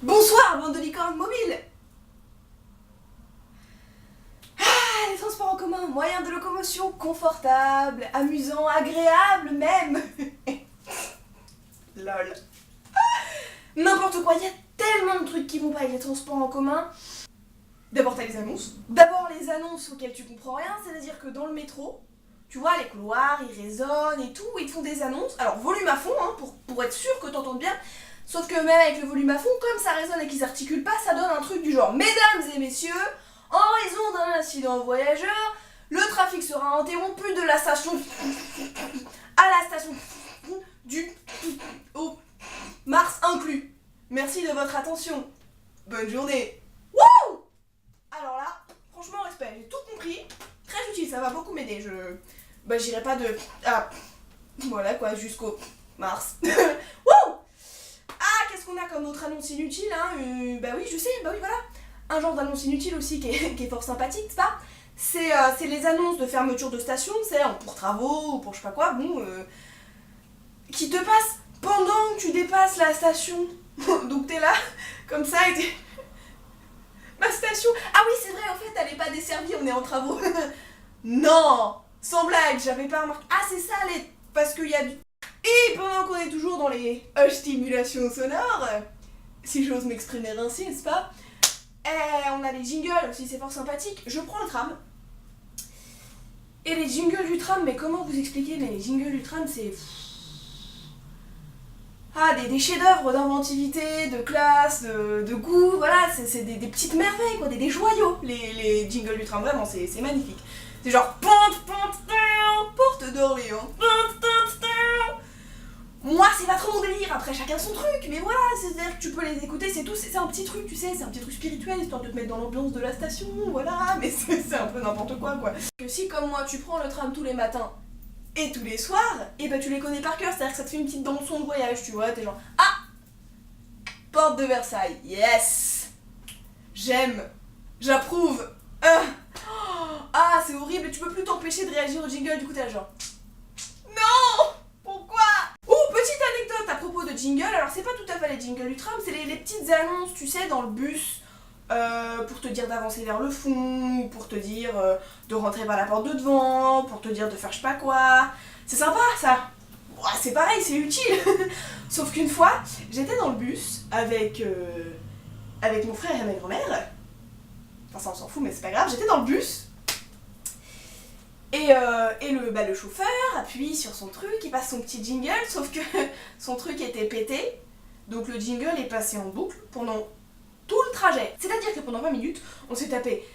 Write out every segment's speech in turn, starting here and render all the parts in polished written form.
Bonsoir, bande de licornes mobiles. Ah, les transports en commun, moyen de locomotion confortable, amusant, agréable même. Lol. N'importe quoi, il y a tellement de trucs qui vont pas avec les transports en commun. D'abord t'as les annonces. D'abord les annonces auxquelles tu comprends rien, c'est-à-dire que dans le métro, tu vois, les couloirs, ils résonnent et tout, ils te font des annonces. Alors volume à fond, hein, pour être sûr que t'entendes bien. Sauf que même avec le volume à fond, comme ça résonne et qu'ils articulent pas, ça donne un truc du genre: Mesdames et messieurs, en raison d'un incident voyageur, le trafic sera interrompu de la station à la station du au Mars inclus. Merci de votre attention. Bonne journée. Wouh! Alors là, franchement respect, j'ai tout compris. Très utile, ça va beaucoup m'aider. J'irai pas de... Ah, voilà quoi, jusqu'au Mars. Wouh! Ah, qu'est-ce qu'on a comme autre annonce inutile, hein? Bah oui, je sais, bah oui, voilà. Un genre d'annonce inutile aussi qui est fort sympathique, c'est pas? C'est les annonces de fermeture de station, c'est pour travaux ou pour je sais pas quoi, bon, qui te passent pendant que tu dépasses la station. Donc t'es là, comme ça, et t'es... Ma station... Ah oui, c'est vrai, en fait, elle est pas desservie, on est en travaux. Non! Sans blague, j'avais pas remarqué... Ah, c'est ça, parce qu'il y a du... Et pendant qu'on est toujours dans les stimulations sonores, si j'ose m'exprimer ainsi, n'est-ce pas? On a les jingles aussi, c'est fort sympathique. Je prends le tram. Et les jingles du tram, mais comment vous expliquer? Mais les jingles du tram, c'est... Ah, des chefs-d'œuvre d'inventivité, de classe, de goût, voilà, c'est des petites merveilles, quoi, des joyaux, les jingles du tram, vraiment, c'est magnifique. C'est genre... Porte d'Orléans. Moi, c'est pas trop mon délire, après chacun son truc, mais voilà, c'est-à-dire que tu peux les écouter, c'est tout, c'est un petit truc, tu sais, c'est un petit truc spirituel, histoire de te mettre dans l'ambiance de la station, voilà, mais c'est un peu n'importe quoi, quoi. Que si, comme moi, tu prends le tram tous les matins et tous les soirs, et ben tu les connais par cœur, c'est-à-dire que ça te fait une petite bande-son de voyage, tu vois, t'es genre, ah! Porte de Versailles, yes! J'aime, j'approuve, ah, c'est horrible, tu peux plus t'empêcher de réagir au jingle, du coup t'es là genre... Non! Pourquoi? Petite anecdote à propos de jingle, alors c'est pas tout à fait les jingles du tram, c'est les petites annonces, tu sais, dans le bus, pour te dire d'avancer vers le fond, pour te dire de rentrer par la porte de devant, pour te dire de faire je sais pas quoi. C'est sympa ça. Ouais, c'est pareil, c'est utile. Sauf qu'une fois, j'étais dans le bus avec mon frère et ma grand-mère. Enfin ça on s'en fout mais c'est pas grave, j'étais dans le bus. Et le chauffeur appuie sur son truc, il passe son petit jingle, sauf que son truc était pété, donc le jingle est passé en boucle pendant tout le trajet. C'est-à-dire que pendant 20 minutes, on s'est tapé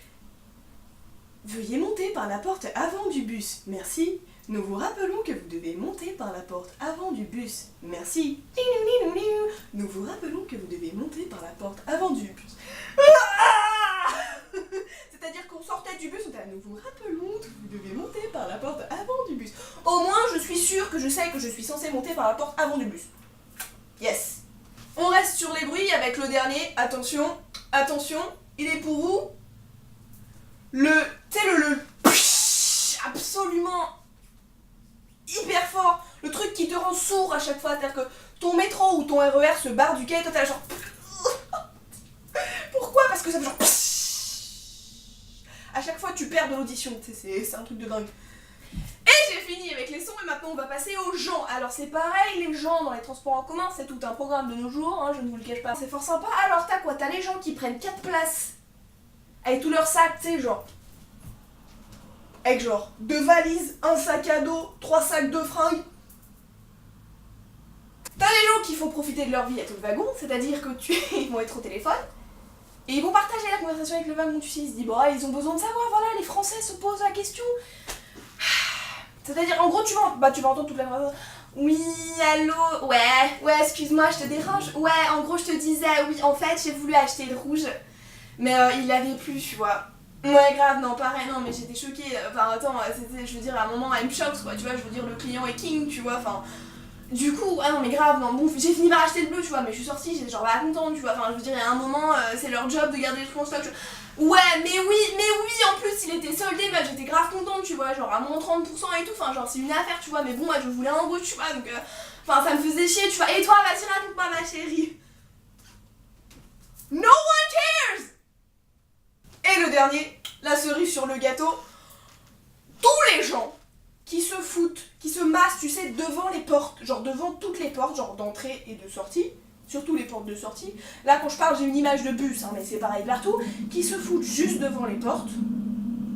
« Veuillez monter par la porte avant du bus, merci. Nous vous rappelons que vous devez monter par la porte avant du bus, merci. Nous vous rappelons que vous devez monter par la porte avant du bus. » C'est-à-dire qu'on sortait du bus, on était là, nous vous rappelons que vous devez monter par la porte avant du bus. Au moins, je suis sûre que je sais que je suis censée monter par la porte avant du bus. Yes. On reste sur les bruits avec le dernier. Attention, attention, il est pour vous. Tu sais, le absolument hyper fort. Le truc qui te rend sourd à chaque fois. C'est-à-dire que ton métro ou ton RER se barre du quai et toi t'es là genre... Pourquoi? Parce que ça fait genre... À chaque fois tu perds de l'audition, c'est un truc de dingue. Et j'ai fini avec les sons et maintenant on va passer aux gens. Alors c'est pareil, les gens dans les transports en commun, c'est tout un programme de nos jours, hein, je ne vous le cache pas. C'est fort sympa. Alors t'as quoi? T'as les gens qui prennent 4 places avec tous leurs sacs, tu sais, genre... Avec genre 2 valises, un sac à dos, 3 sacs de fringues. T'as les gens qui font profiter de leur vie à tout le wagon, c'est-à-dire que ils vont être au téléphone. Et ils vont partager la conversation avec le wagon, tu sais, ils se disent, bon, ils ont besoin de savoir, voilà, les Français se posent la question. C'est-à-dire, en gros, tu vas entendre toute la conversation. Oui, allô, ouais, excuse-moi, je te dérange. Ouais, en gros, je te disais, oui, en fait, j'ai voulu acheter le rouge, mais il l'avait plus, tu vois. Ouais, grave, non, pareil, non, mais j'étais choquée. Enfin, attends, c'était, je veux dire, à un moment, elle me choque, quoi, tu vois, je veux dire, le client est king, tu vois, enfin... Du coup, ah non mais grave, non, bon, j'ai fini par acheter le bleu, tu vois, mais je suis sortie, j'étais genre pas contente, tu vois, enfin je veux dire, à un moment, c'est leur job de garder les trucs en stock, tu vois. Ouais, mais oui, en plus, il était soldé, bah j'étais grave contente, tu vois, genre à moins 30% et tout, enfin genre c'est une affaire, tu vois, mais bon, moi je voulais un rouge, tu vois, donc, enfin ça me faisait chier, tu vois, et toi, vas-y, raconte-moi ma chérie. dernier, la cerise sur le gâteau, tous les gens qui se foutent, qui se massent, tu sais, devant les portes, genre devant toutes les portes, genre d'entrée et de sortie, surtout les portes de sortie. Là, quand je parle, j'ai une image de bus, hein, mais c'est pareil partout, qui se foutent juste devant les portes.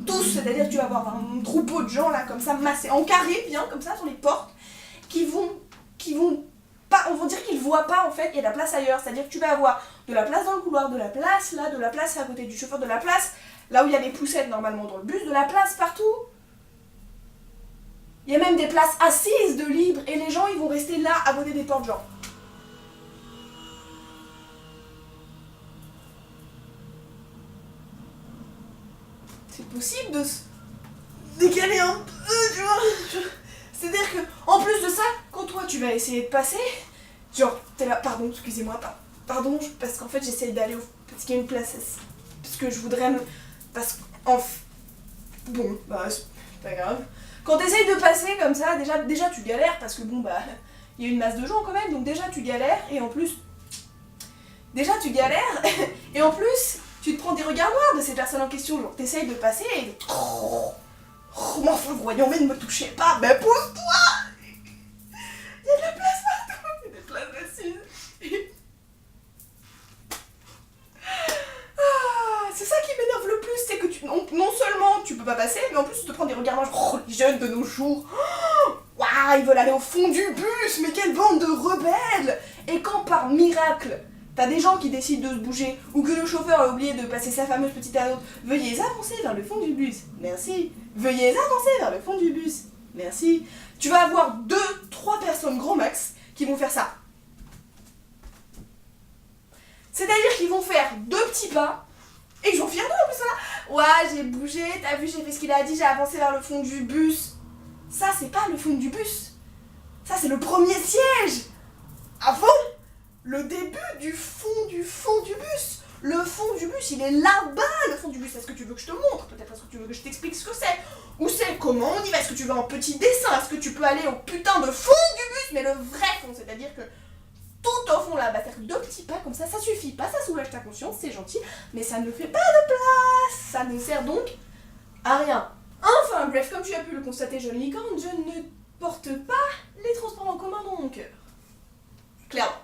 Tous, c'est-à-dire que tu vas avoir un troupeau de gens là, comme ça, massés, en carré, bien, comme ça, sur les portes, qui vont pas, on va dire qu'ils voient pas, en fait, il y a de la place ailleurs. C'est-à-dire que tu vas avoir de la place dans le couloir, de la place là, de la place à côté du chauffeur, de la place là où il y a les poussettes normalement dans le bus, de la place partout. Il y a même des places assises de libre et les gens ils vont rester là à côté des portes genre. C'est possible de se décaler un peu, tu vois. C'est-à-dire que en plus de ça, quand toi tu vas essayer de passer, genre t'es là, pardon, excusez-moi, pardon, parce qu'en fait j'essaye d'aller parce qu'il y a une place, parce que je voudrais me... Parce qu'en... Bon, bah c'est pas grave. Quand t'essayes de passer comme ça, déjà tu galères parce que bon bah il y a une masse de gens quand même, donc déjà tu galères et en plus et en plus tu te prends des regards noirs de ces personnes en question, genre t'essayes de passer et mais enfin voyons, mais ne me touchez pas, mais pousse-toi. Il y a de la place partout, il y a des places assises. C'est ça qui m'énerve le plus, c'est que non seulement tu peux pas passer, mais en plus tu te prends des regards noirs, les jeunes de nos jours, waouh, ils veulent aller au fond du bus, mais quelle bande de rebelles. Et quand par miracle, t'as des gens qui décident de se bouger, ou que le chauffeur a oublié de passer sa fameuse petite annonce, veuillez avancer vers le fond du bus, merci, veuillez avancer vers le fond du bus, merci, tu vas avoir 2-3 personnes grand max qui vont faire ça. C'est-à-dire qu'ils vont faire 2 petits pas, et ils vont fiers d'eux en plus là. Ouais, j'ai bougé, t'as vu, j'ai fait ce qu'il a dit, j'ai avancé vers le fond du bus. Ça, c'est pas le fond du bus. Ça, c'est le premier siège. Avant, le début du fond du bus. Le fond du bus, il est là-bas, le fond du bus. Est-ce que tu veux que je te montre? Peut-être est-ce que tu veux que je t'explique ce que c'est? Où c'est? Comment on y va? Est-ce que tu veux un petit dessin? Est-ce que tu peux aller au putain de fond du bus? Mais le vrai fond, c'est-à-dire que tout au fond là, bah faire 2 petits pas comme ça suffit pas, ça soulage ta conscience, c'est gentil, mais ça ne fait pas de place, ça ne sert donc à rien. Enfin bref, comme tu as pu le constater, jeune licorne, je ne porte pas les transports en commun dans mon cœur. Clairement.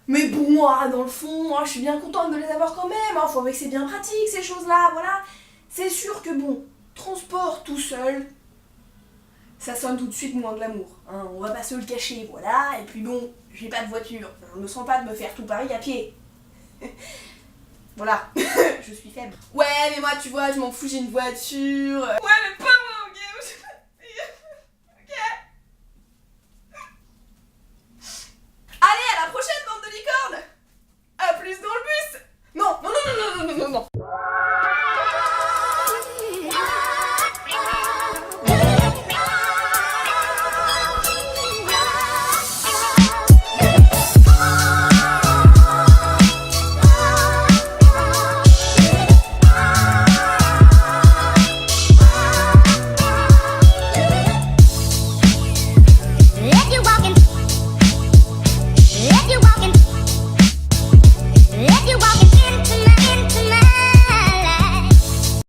Mais bon, moi, dans le fond, moi je suis bien contente de les avoir quand même, hein. Faut avouer que c'est bien pratique ces choses-là, voilà. C'est sûr que bon, transport tout seul, ça sonne tout de suite moins glamour, hein, on va pas se le cacher, voilà, et puis bon, j'ai pas de voiture, je me sens pas de me faire tout Paris à pied. Voilà, je suis faible. Ouais, mais moi, tu vois, je m'en fous, j'ai une voiture. Moi,